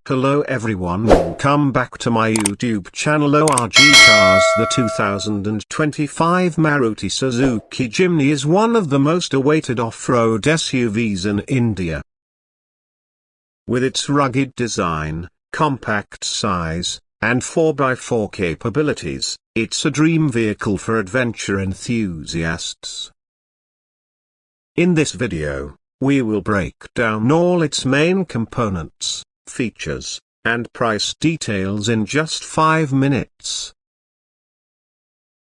Hello everyone, welcome back to my YouTube channel. ORG Cars. The 2025 Maruti Suzuki Jimny is one of the most awaited off-road SUVs in India. With its rugged design, compact size, and 4x4 capabilities, it's a dream vehicle for adventure enthusiasts. In this video, we will break down all its main components, features, and price details in just 5 minutes.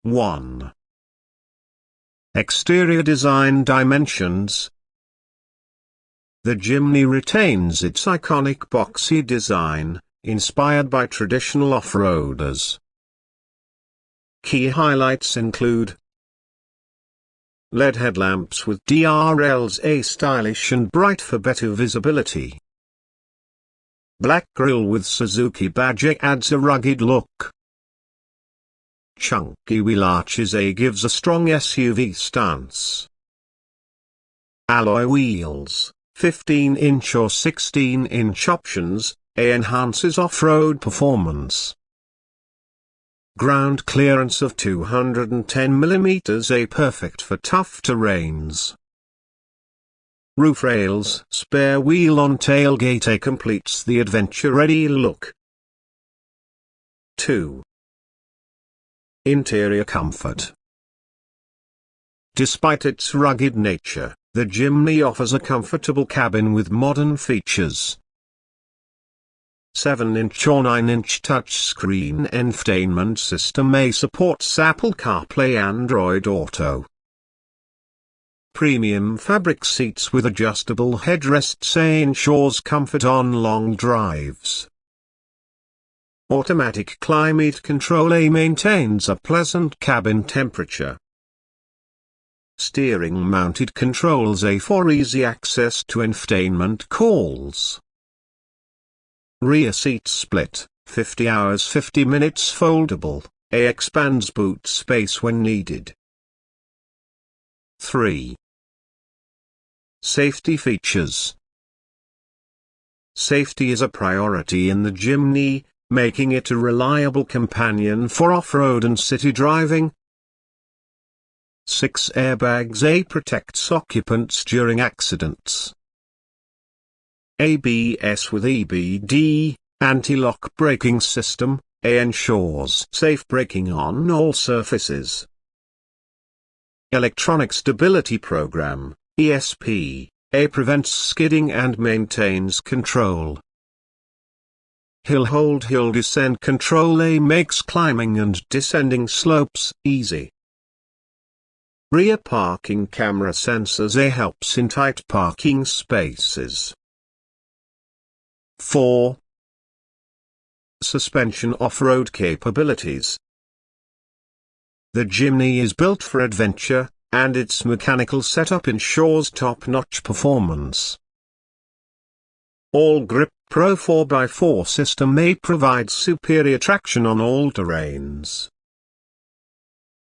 1. Exterior design dimensions. The Jimny retains its iconic boxy design, inspired by traditional off-roaders. Key highlights include LED headlamps with DRLs, a stylish and bright for better visibility. Black grille with Suzuki badge adds a rugged look. Chunky wheel arches gives a strong SUV stance. Alloy wheels, 15-inch or 16-inch options, enhances off-road performance. Ground clearance of 210 mm, perfect for tough terrains. Roof rails, spare wheel on tailgate completes the adventure-ready look. 2. Interior comfort. Despite its rugged nature, the Jimny offers a comfortable cabin with modern features. 7-inch or 9-inch touchscreen infotainment system supports Apple CarPlay, Android Auto. Premium fabric seats with adjustable headrests ensures comfort on long drives. Automatic climate control maintains a pleasant cabin temperature. Steering mounted controls for easy access to infotainment calls. Rear seat split, 50 hours 50 minutes foldable, expands boot space when needed. 3. Safety features. Safety is a priority in the Jimny, making it a reliable companion for off-road and city driving. 6 airbags protects occupants during accidents. ABS with EBD, anti-lock braking system, ensures safe braking on all surfaces. Electronic stability program, ESP, prevents skidding and maintains control. Hill hold hill descent control makes climbing and descending slopes easy. Rear parking camera sensors helps in tight parking spaces. 4. Suspension off-road capabilities. The Jimny is built for adventure, and its mechanical setup ensures top-notch performance. All Grip Pro 4x4 system provides superior traction on all terrains.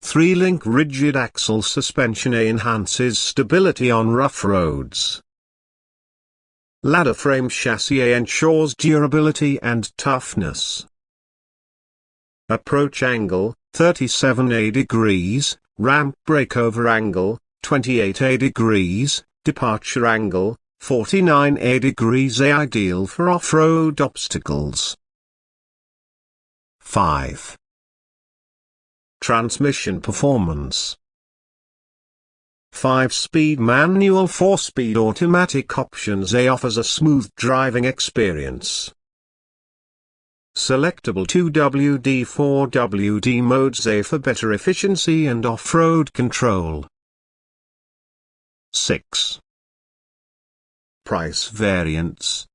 3-link rigid axle suspension enhances stability on rough roads. Ladder frame chassis ensures durability and toughness. Approach angle, 37 degrees, ramp breakover angle, 28 degrees, departure angle, 49 degrees ideal for off-road obstacles. 5. Transmission performance. 5-speed manual, 4-speed automatic options offers a smooth driving experience. Selectable 2WD 4WD modes for better efficiency and off-road control. 6. Price variants.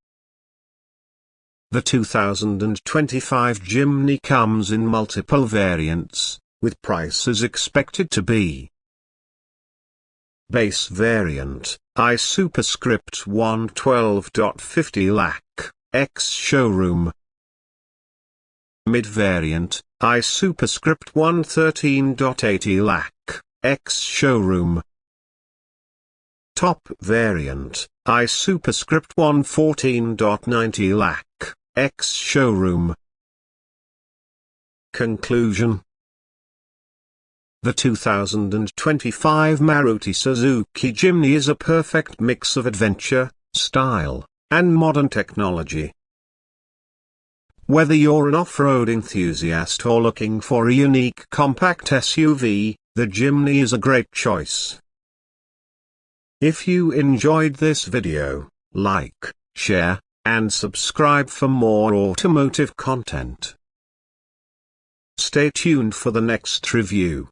The 2025 Jimny comes in multiple variants, with prices expected to be: Base variant, I superscript 112.50 lakh, ex-showroom. Mid variant, I superscript 113.80 lakh, ex-showroom. Top variant, I superscript 114.90 lakh, X showroom. Conclusion. The 2025 Maruti Suzuki Jimny is a perfect mix of adventure, style, and modern technology. Whether you're an off-road enthusiast or looking for a unique compact SUV, the Jimny is a great choice. If you enjoyed this video, like, share, and subscribe for more automotive content. Stay tuned for the next review.